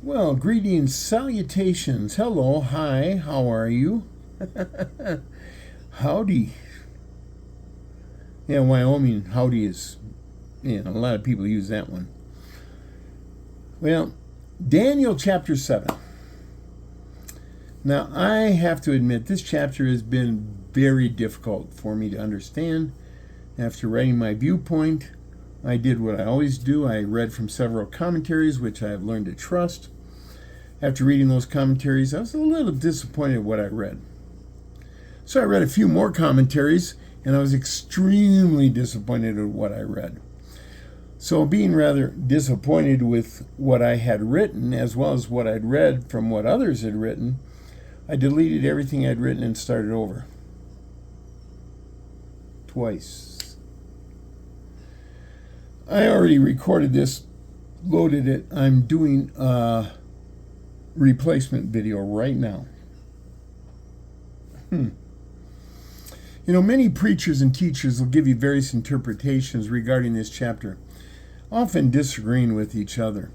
Well, greetings, salutations. Hello, hi, how are you? Howdy. Yeah, Wyoming, howdy is, a lot of people use that one. Well, Daniel chapter 7. Now, I have to admit, this chapter has been very difficult for me to understand. After writing my viewpoint, I did what I always do. I read from several commentaries, which I have learned to trust. After reading those commentaries, I was a little disappointed in what I read. So I read a few more commentaries, and I was extremely disappointed in what I read. So, being rather disappointed with what I had written, as well as what I'd read from what others had written, I deleted everything I'd written and started over. Twice. I already recorded this, loaded it. I'm doing a replacement video right now. Many preachers and teachers will give you various interpretations regarding this chapter, often disagreeing with each other.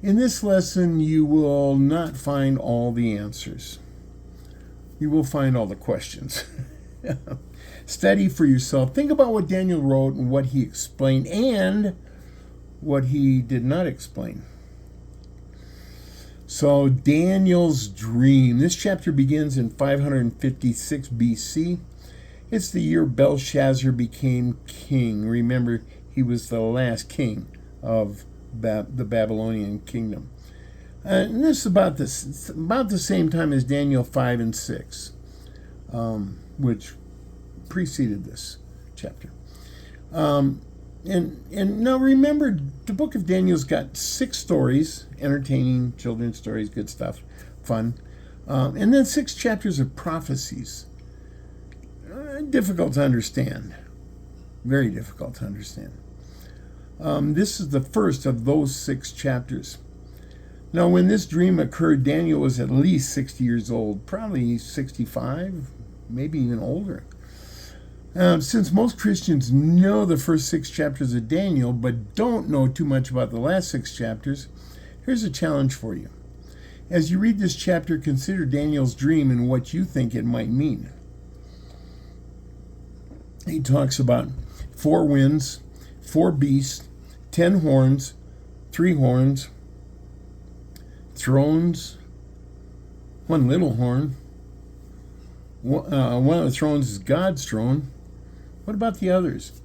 In this lesson, you will not find all the answers. You will find all the questions. Study for yourself. Think about what Daniel wrote and what he explained and what he did not explain. So, Daniel's dream. This chapter begins in 556 BC. It's the year Belshazzar became king. Remember, he was the last king of the Babylonian kingdom. And this is about the same time as Daniel 5 and 6, which preceded this chapter. And now remember, the book of Daniel's got 6 stories, entertaining children's stories, good stuff, fun. And then 6 chapters of prophecies. Difficult to understand. Very difficult to understand. This is the first of those 6 chapters. Now, when this dream occurred, Daniel was at least 60 years old, probably 65, maybe even older. Since most Christians know the first 6 chapters of Daniel, but don't know too much about the last 6 chapters, here's a challenge for you. As you read this chapter, consider Daniel's dream and what you think it might mean. He talks about 4 winds, 4 beasts, 10 horns, 3 horns, thrones, 1 little horn. One of the thrones is God's throne. What about the others?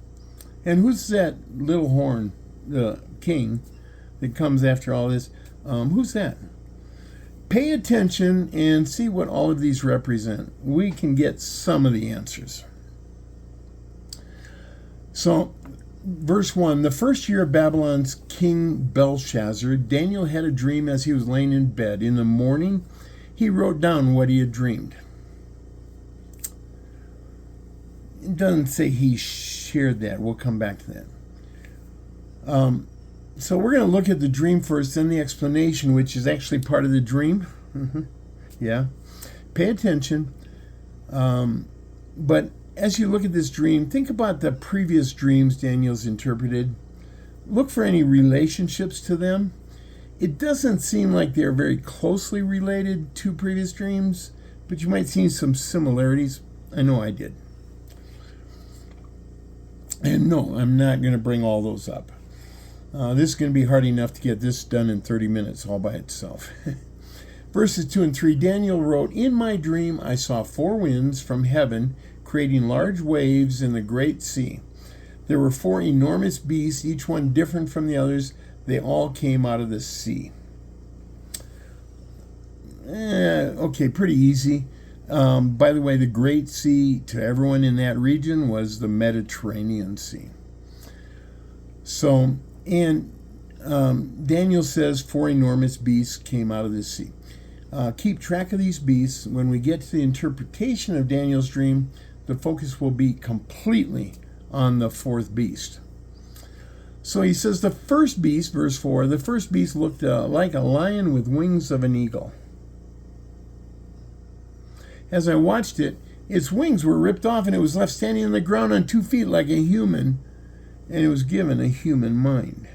And who's that little horn, the king, that comes after all this? Who's that? Pay attention and see what all of these represent. We can get some of the answers. So, verse 1, the first year of Babylon's king Belshazzar, Daniel had a dream as he was laying in bed. In the morning, he wrote down what he had dreamed. It doesn't say he shared that. We'll come back to that. So we're going to look at the dream first, then the explanation, which is actually part of the dream. Yeah. Pay attention. But as you look at this dream, think about the previous dreams Daniel's interpreted. Look for any relationships to them. It doesn't seem like they're very closely related to previous dreams, but you might see some similarities. I know I did. And no, I'm not going to bring all those up. This is going to be hard enough to get this done in 30 minutes all by itself. Verses 2 and 3, Daniel wrote, "In my dream I saw 4 winds from heaven creating large waves in the great sea. There were 4 enormous beasts, each one different from the others. They all came out of the sea." Okay, pretty easy. By the way, the Great Sea to everyone in that region was the Mediterranean Sea. So, and Daniel says 4 enormous beasts came out of the sea. Keep track of these beasts. When we get to the interpretation of Daniel's dream, the focus will be completely on the 4th beast. So he says the first beast, verse 4, the first beast looked like a lion with wings of an eagle. As I watched it, its wings were ripped off and it was left standing on the ground on 2 feet like a human, and it was given a human mind.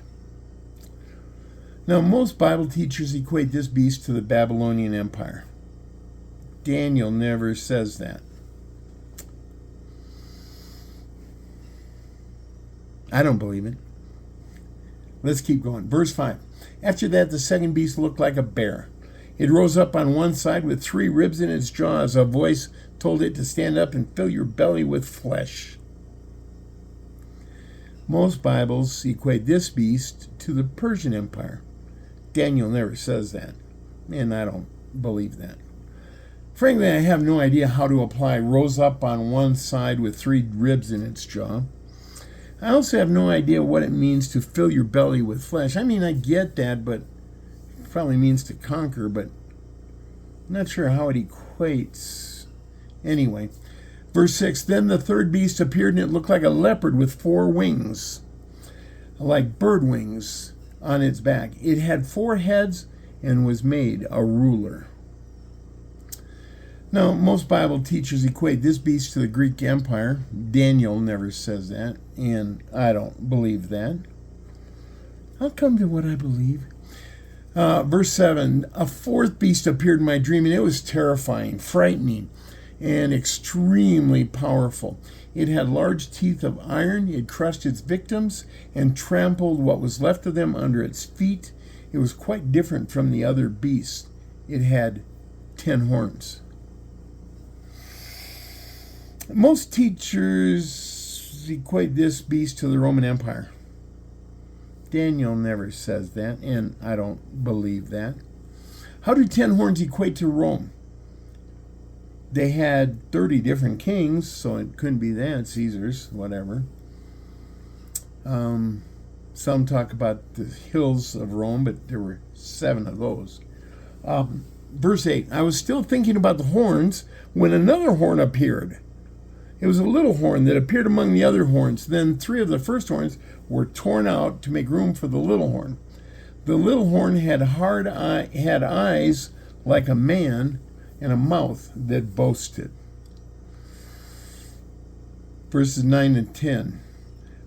Now, most Bible teachers equate this beast to the Babylonian Empire. Daniel never says that. I don't believe it. Let's keep going. Verse 5. After that, the second beast looked like a bear. It rose up on one side with 3 ribs in its jaws. A voice told it to stand up and fill your belly with flesh. Most Bibles equate this beast to the Persian Empire. Daniel never says that, and I don't believe that. Frankly, I have no idea how to apply rose up on one side with 3 ribs in its jaw. I also have no idea what it means to fill your belly with flesh. I mean, I get that, but it probably means to conquer, but I'm not sure how it equates. Anyway, verse 6, then the third beast appeared, and it looked like a leopard with 4 wings, like bird wings on its back. It had 4 heads and was made a ruler. Now, most Bible teachers equate this beast to the Greek Empire. Daniel never says that, and I don't believe that. I'll come to what I believe. Verse 7, a 4th beast appeared in my dream, and it was terrifying, frightening, and extremely powerful. It had large teeth of iron. It crushed its victims and trampled what was left of them under its feet. It was quite different from the other beasts. It had 10 horns. Most teachers equate this beast to the Roman Empire. Daniel never says that, and I don't believe that. How do 10 horns equate to Rome? They had 30 different kings, so it couldn't be that. Caesar's, whatever. Some talk about the hills of Rome, but there were 7 of those. Verse 8, I was still thinking about the horns when another horn appeared. It was a little horn that appeared among the other horns. Then 3 of the first horns were torn out to make room for the little horn. The little horn had had eyes like a man and a mouth that boasted. Verses 9 and 10.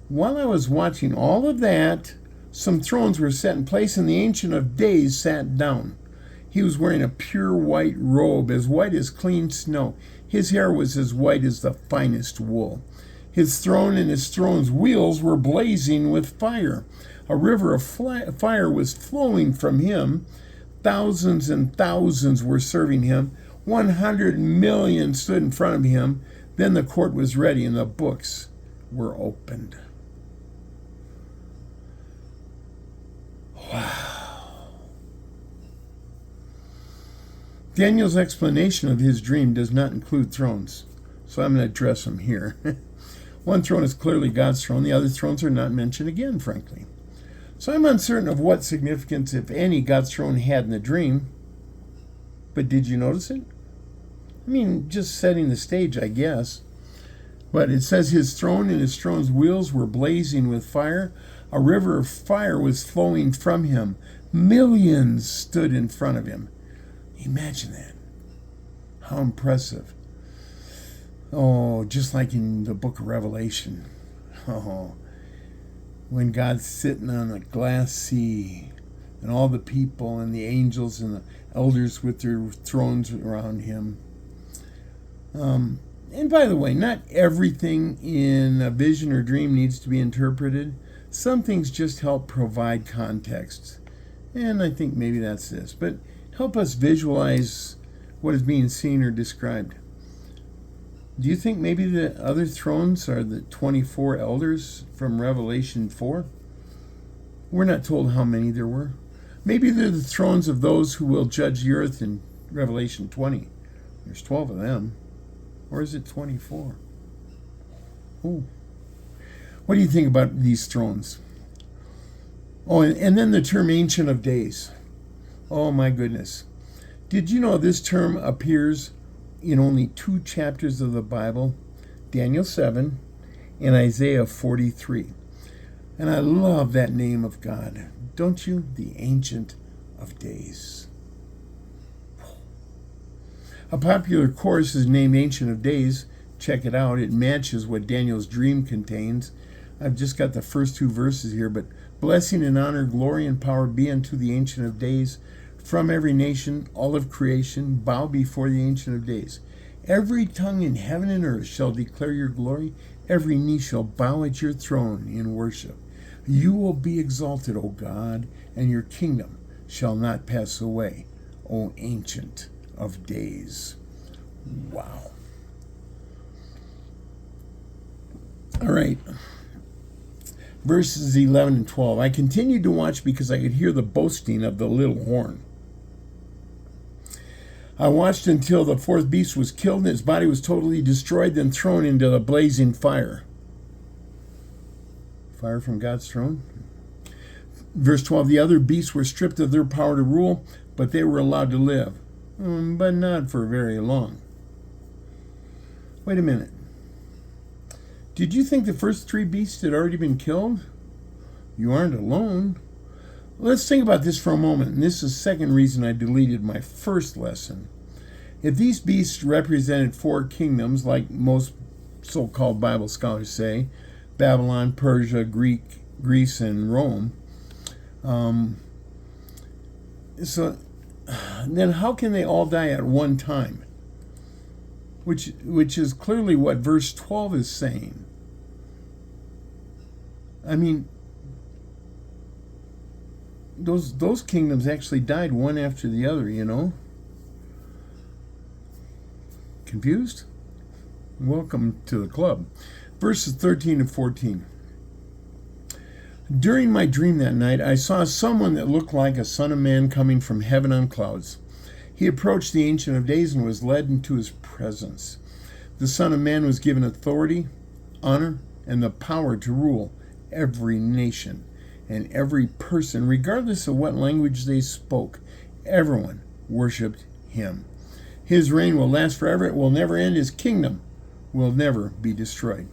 While I was watching all of that, some thrones were set in place, and the Ancient of Days sat down. He was wearing a pure white robe, as white as clean snow. His hair was as white as the finest wool. His throne and his throne's wheels were blazing with fire. A river of fire was flowing from him. Thousands and thousands were serving him. 100 million stood in front of him. Then the court was ready, and the books were opened. Wow. Daniel's explanation of his dream does not include thrones, so I'm going to address them here. One throne is clearly God's throne. The other thrones are not mentioned again, frankly. So I'm uncertain of what significance, if any, God's throne had in the dream. But did you notice it? I mean, just setting the stage, I guess. But it says his throne and his throne's wheels were blazing with fire. A river of fire was flowing from him. Millions stood in front of him. Imagine that. How impressive. Oh, just like in the book of Revelation. Oh, when God's sitting on a glass sea and all the people and the angels and the elders with their thrones around him. And by the way, not everything in a vision or dream needs to be interpreted. Some things just help provide context. And I think maybe that's this. But help us visualize what is being seen or described. Do you think maybe the other thrones are the 24 elders from Revelation 4? We're not told how many there were. Maybe they're the thrones of those who will judge the earth in Revelation 20. There's 12 of them. Or is it 24? Oh. What do you think about these thrones? Oh, and then the term Ancient of Days. Oh my goodness. Did you know this term appears in only 2 chapters of the Bible? Daniel 7 and Isaiah 43. And I love that name of God. Don't you? The Ancient of Days. A popular course is named Ancient of Days. Check it out. It matches what Daniel's dream contains. I've just got the first 2 verses here, but Blessing and honor, glory and power be unto the Ancient of Days. From every nation, all of creation, bow before the Ancient of Days. Every tongue in heaven and earth shall declare your glory. Every knee shall bow at your throne in worship. You will be exalted, O God, and your kingdom shall not pass away, O Ancient of Days. Wow. All right. Verses 11 and 12. I continued to watch because I could hear the boasting of the little horn. I watched until the fourth beast was killed and its body was totally destroyed, then thrown into the blazing fire. Fire from God's throne. Verse 12. The other beasts were stripped of their power to rule, but they were allowed to live. But not for very long. Wait a minute. Did you think the first three beasts had already been killed? You aren't alone. Let's think about this for a moment, and this is the second reason I deleted my first lesson. If these beasts represented four kingdoms, like most so-called Bible scholars say, Babylon, Persia, Greece, and Rome, so then how can they all die at one time? Which is clearly what verse 12 is saying. I mean, those kingdoms actually died one after the other, you know. Confused? Welcome to the club. Verses 13 and 14. During my dream that night, I saw someone that looked like a son of man coming from heaven on clouds. He approached the Ancient of Days and was led into his presence. The Son of Man was given authority, honor, and the power to rule every nation and every person, regardless of what language they spoke. Everyone worshipped him. His reign will last forever. It will never end. His kingdom will never be destroyed.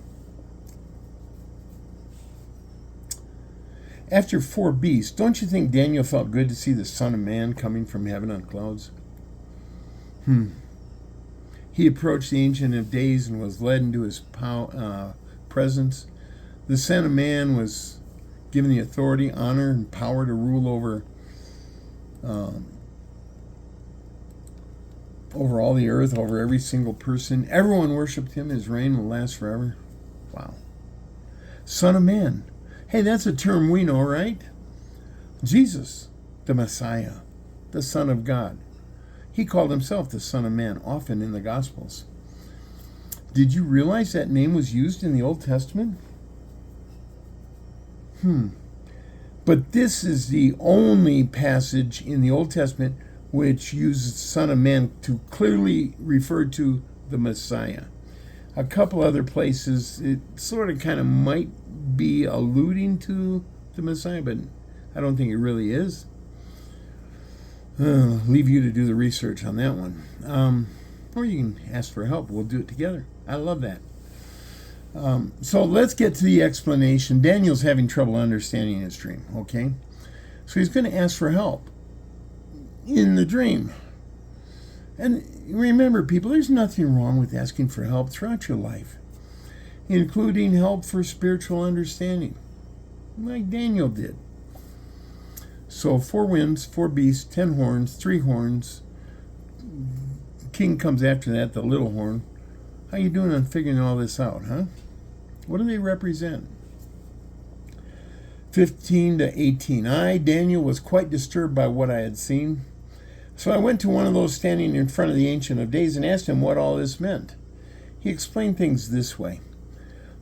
After four beasts, don't you think Daniel felt good to see the Son of Man coming from heaven on clouds? He approached the Ancient of Days and was led into his presence. The Son of Man was given the authority, honor, and power to rule over all the earth, over every single person. Everyone worshipped him. His reign will last forever. Wow. Son of Man. Hey, that's a term we know, right? Jesus, the Messiah, the Son of God. He called himself the Son of Man often in the Gospels. Did you realize that name was used in the Old Testament? But this is the only passage in the Old Testament which uses Son of Man to clearly refer to the Messiah. A couple other places, it sort of kind of might be alluding to the Messiah, but I don't think it really is. Leave you to do the research on that one. Or you can ask for help. We'll do it together. I love that. So let's get to the explanation. Daniel's having trouble understanding his dream, okay? So he's going to ask for help in the dream. And remember, people, there's nothing wrong with asking for help throughout your life, including help for spiritual understanding, like Daniel did. So 4 winds, 4 beasts, 10 horns, 3 horns. King comes after that, the little horn. How you doing on figuring all this out, huh? What do they represent? 15 to 18. I, Daniel, was quite disturbed by what I had seen. So I went to one of those standing in front of the Ancient of Days and asked him what all this meant. He explained things this way.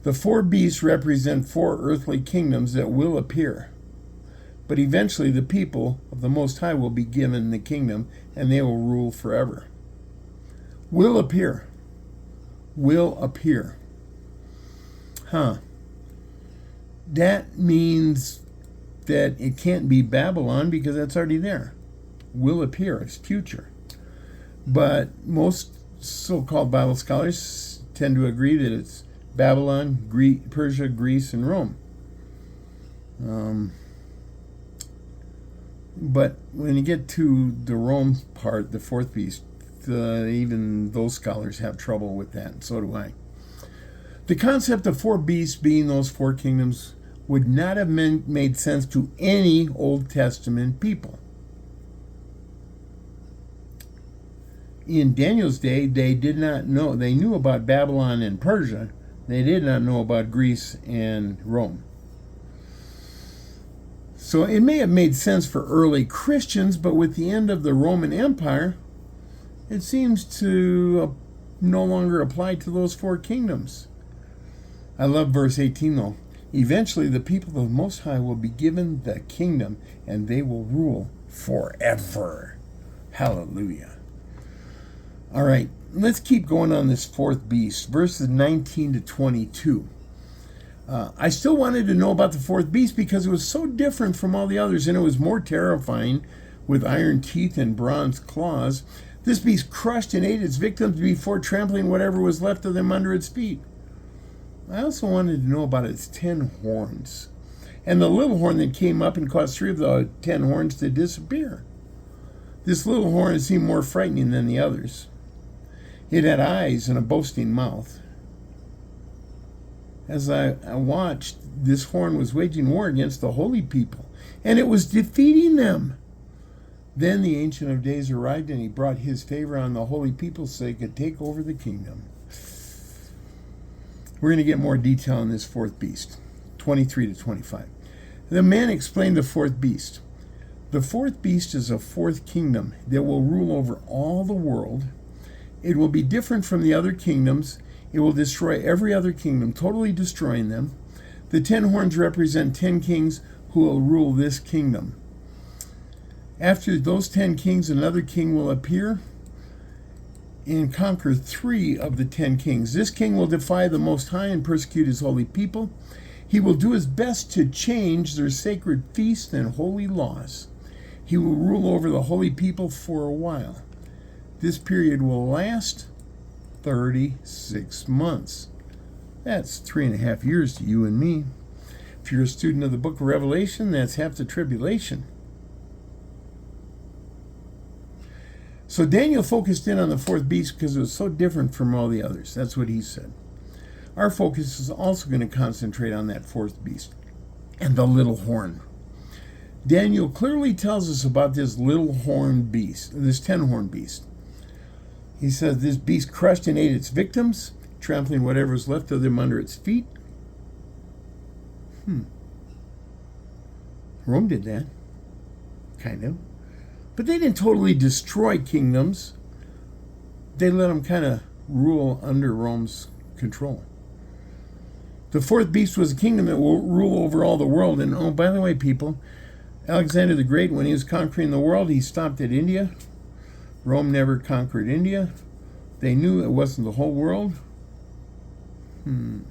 The 4 beasts represent 4 earthly kingdoms that will appear. But eventually the people of the Most High will be given the kingdom and they will rule forever. Will appear. Will appear. That means that it can't be Babylon because that's already there. Will appear. It's future. But most so-called Bible scholars tend to agree that it's Babylon, Persia, Greece, and Rome. But when you get to the Rome part, the 4th beast, even those scholars have trouble with that, and so do I. The concept of 4 beasts being those 4 kingdoms would not have made sense to any Old Testament people. In Daniel's day, they did not know. They knew about Babylon and Persia. They did not know about Greece and Rome. So it may have made sense for early Christians, but with the end of the Roman Empire, it seems to no longer apply to those four kingdoms. I love verse 18 though. Eventually the people of the Most High will be given the kingdom, and they will rule forever. Hallelujah. All right, let's keep going on this fourth beast, verses 19 to 22. I still wanted to know about the fourth beast because it was so different from all the others, and it was more terrifying with iron teeth and bronze claws. This beast crushed and ate its victims before trampling whatever was left of them under its feet. I also wanted to know about its 10 horns, and the little horn that came up and caused 3 of the 10 horns to disappear. This little horn seemed more frightening than the others. It had eyes and a boasting mouth. As I watched, this horn was waging war against the holy people, and it was defeating them. Then the Ancient of Days arrived, and he brought his favor on the holy people so they could take over the kingdom. We're going to get more detail on this fourth beast, 23 to 25. The man explained the fourth beast. The fourth beast is a fourth kingdom that will rule over all the world. It will be different from the other kingdoms. It will destroy every other kingdom, totally destroying them. The 10 horns represent 10 kings who will rule this kingdom. After those 10 kings, another king will appear and conquer 3 of the 10 kings. This king will defy the Most High and persecute his holy people. He will do his best to change their sacred feasts and holy laws. He will rule over the holy people for a while. This period will last 36 months. That's 3.5 years to you and me. If you're a student of the book of Revelation, that's half the tribulation. So Daniel focused in on the fourth beast because it was so different from all the others. That's what he said. Our focus is also going to concentrate on that fourth beast and the little horn. Daniel clearly tells us about this little horn beast, this 10-horn beast. He says this beast crushed and ate its victims, trampling whatever was left of them under its feet. Rome did that. Kind of. But they didn't totally destroy kingdoms. They let them kind of rule under Rome's control. The fourth beast was a kingdom that will rule over all the world. And oh, by the way, people, Alexander the Great, when he was conquering the world, he stopped at India. Rome never conquered India. They knew it wasn't the whole world. And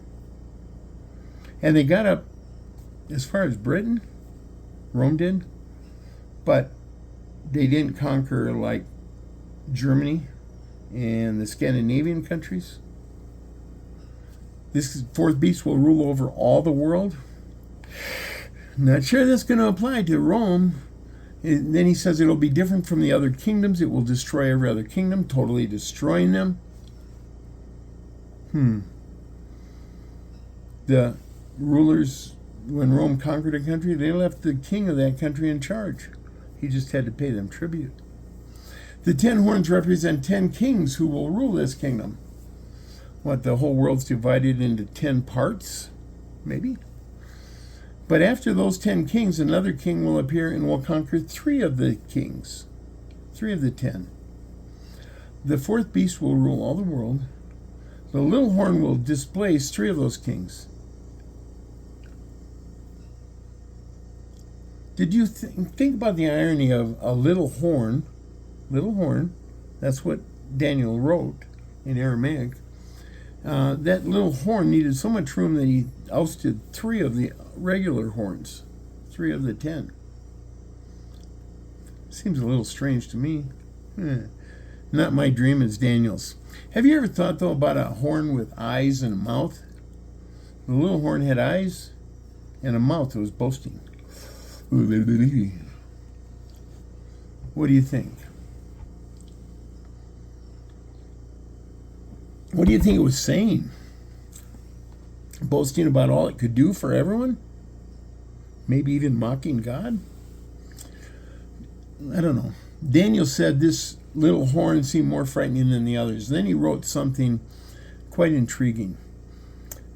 they got up as far as Britain. Rome did. But they didn't conquer like Germany and the Scandinavian countries. This fourth beast will rule over all the world. Not sure that's going to apply to Rome. And then he says it'll be different from the other kingdoms. It will destroy every other kingdom, totally destroying them. The rulers, when Rome conquered a country, they left the king of that country in charge. He just had to pay them tribute. The 10 horns represent 10 kings who will rule this kingdom. What, the whole world's divided into 10 parts? Maybe. But after those 10 kings, another king will appear and will conquer 3 of the kings. 3 of the 10. The fourth beast will rule all the world. The little horn will displace 3 of those kings. Did you think about the irony of a little horn? Little horn, that's what Daniel wrote in Aramaic. That little horn needed so much room that he ousted 3 of the regular horns, 3 of the 10. Seems a little strange to me. Not my dream, it's Daniel's. Have you ever thought, though, about a horn with eyes and a mouth? The little horn had eyes and a mouth that was boasting. What do you think? What do you think it was saying? Boasting about all it could do for everyone? maybe even mocking God? I don't know. Daniel said this little horn seemed more frightening than the others. Then he wrote something quite intriguing.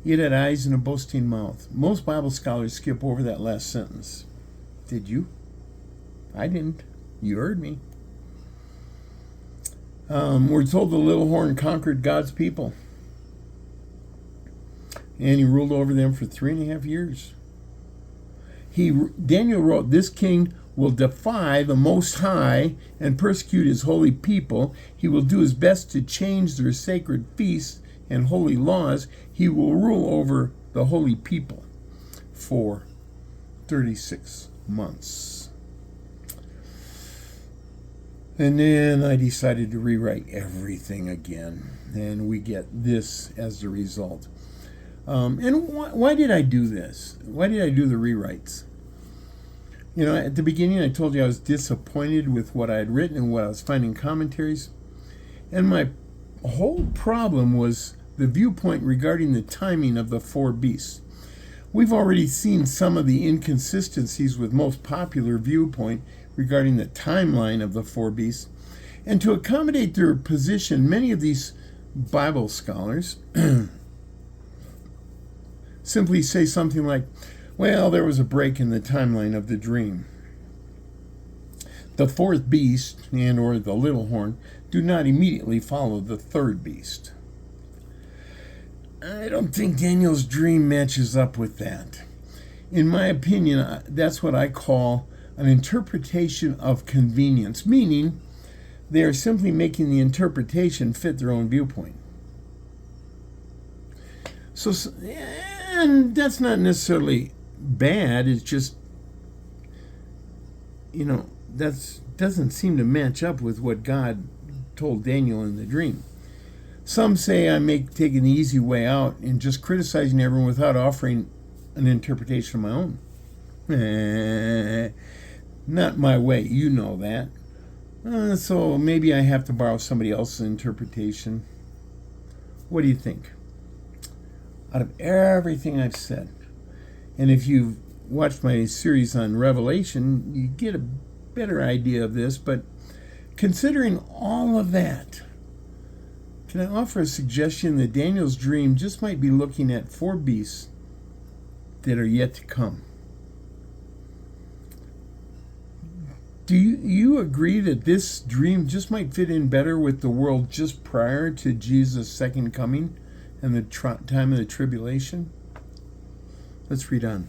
It had eyes and a boasting mouth. Most Bible scholars skip over that last sentence. Did you? I didn't. You heard me. We're told the little horn conquered God's people. And he ruled over them for 3.5 years. Daniel wrote, this king will defy the Most High and persecute his holy people. He will do his best to change their sacred feasts and holy laws. He will rule over the holy people for 36 months. And then I decided to rewrite everything again, and we get this as the result. And why did I do this? Why did I do the rewrites? You know, at the beginning I told you I was disappointed with what I had written and what I was finding commentaries. And my whole problem was the viewpoint regarding the timing of the 4 beasts. We've already seen some of the inconsistencies with most popular viewpoint regarding the timeline of the 4 beasts. And to accommodate their position, many of these Bible scholars simply say something like, well, there was a break in the timeline of the dream. The 4th beast, and or the little horn, do not immediately follow the 3rd beast. I don't think Daniel's dream matches up with that. In my opinion, that's what I call an interpretation of convenience, meaning they are simply making the interpretation fit their own viewpoint. So, and that's not necessarily bad, it's just, you know, that doesn't seem to match up with what God told Daniel in the dream. Some say I'm taking the easy way out and just criticizing everyone without offering an interpretation of my own. Not my way, you know that. So maybe I have to borrow somebody else's interpretation. What do you think? Out of everything I've said, and if you've watched my series on Revelation, you get a better idea of this, but considering all of that, can I offer a suggestion that Daniel's dream just might be looking at 4 beasts that are yet to come? Do you agree that this dream just might fit in better with the world just prior to Jesus' second coming and the time of the tribulation? Let's read on.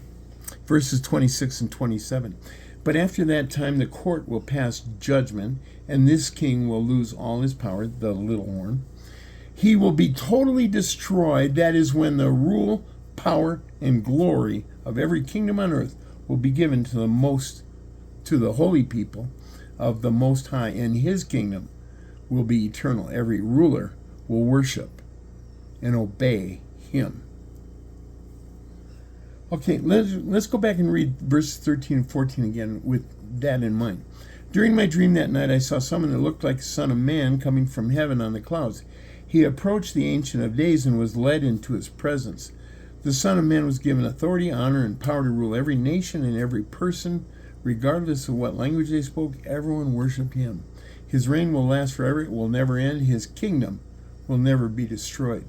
Verses 26 and 27. But after that time the court will pass judgment, and this king will lose all his power, the little horn. He will be totally destroyed. That is when the rule, power, and glory of every kingdom on earth will be given to the holy people of the Most High, and his kingdom will be eternal. Every ruler will worship and obey him. Okay, let's go back and read verses 13 and 14 again with that in mind. During my dream that night, I saw someone that looked like the Son of Man coming from heaven on the clouds. He approached the Ancient of Days and was led into his presence. The Son of Man was given authority, honor, and power to rule every nation and every person, regardless of what language they spoke. Everyone worshiped him. His reign will last forever. It will never end. His kingdom will never be destroyed.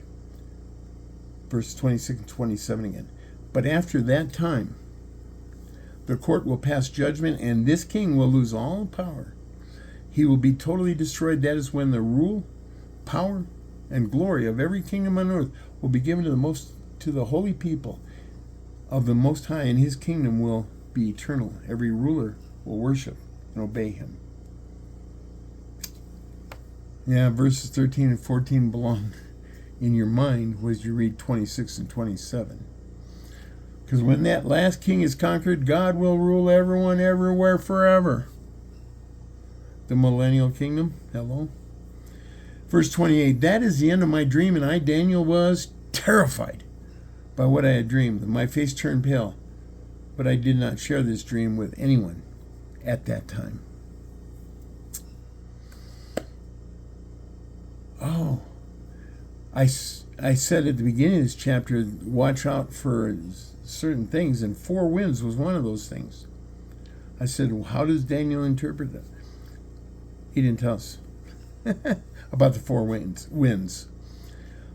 Verse 26 and 27 again. But after that time, the court will pass judgment, and this king will lose all power. He will be totally destroyed. That is when the rule, power, and glory of every kingdom on earth will be given to the holy people of the Most High, and his kingdom will be eternal. Every ruler will worship and obey him. Yeah, verses 13 and 14 belong in your mind as you read 26 and 27. Because when that last king is conquered, God will rule everyone everywhere forever. The millennial kingdom. Hello. Verse 28, that is the end of my dream, and I, Daniel, was terrified by what I had dreamed. My face turned pale, but I did not share this dream with anyone at that time. Oh, I said at the beginning of this chapter, watch out for certain things, and four winds was one of those things. I said, well, how does Daniel interpret that? He didn't tell us about the four winds.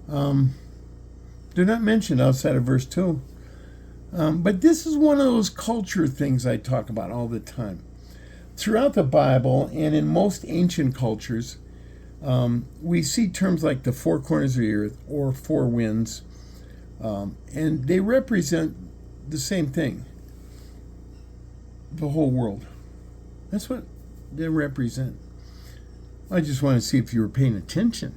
They're not mentioned outside of verse 2. But this is one of those culture things I talk about all the time. Throughout the Bible and in most ancient cultures, we see terms like the four corners of the earth or four winds, and they represent the same thing, the whole world. That's what they represent. I just want to see if you were paying attention.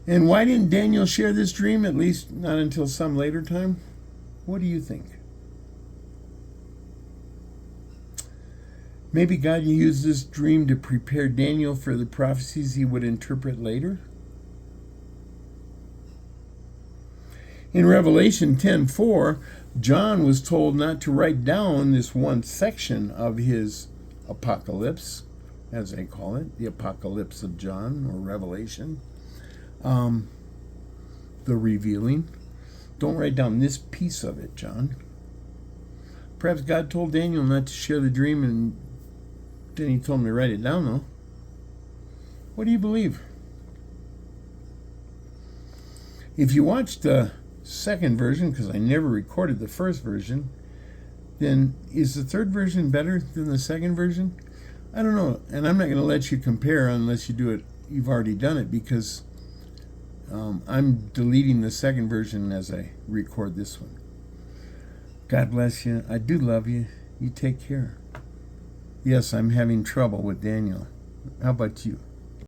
And why didn't Daniel share this dream, at least not until some later time? What do you think? Maybe God used this dream to prepare Daniel for the prophecies he would interpret later? In Revelation 10:4, John was told not to write down this one section of his apocalypse, as they call it, the apocalypse of John, or Revelation, the revealing. Don't write down this piece of it, John. Perhaps God told Daniel not to share the dream, and then he told him to write it down, though. What do you believe? If you watched the second version, because I never recorded the first version, then is the third version better than the second version? I don't know, and I'm not going to let you compare unless you do it. You've already done it, because I'm deleting the second version as I record this one. God bless you. I do love you. You take care. Yes, I'm having trouble with Daniel. How about you?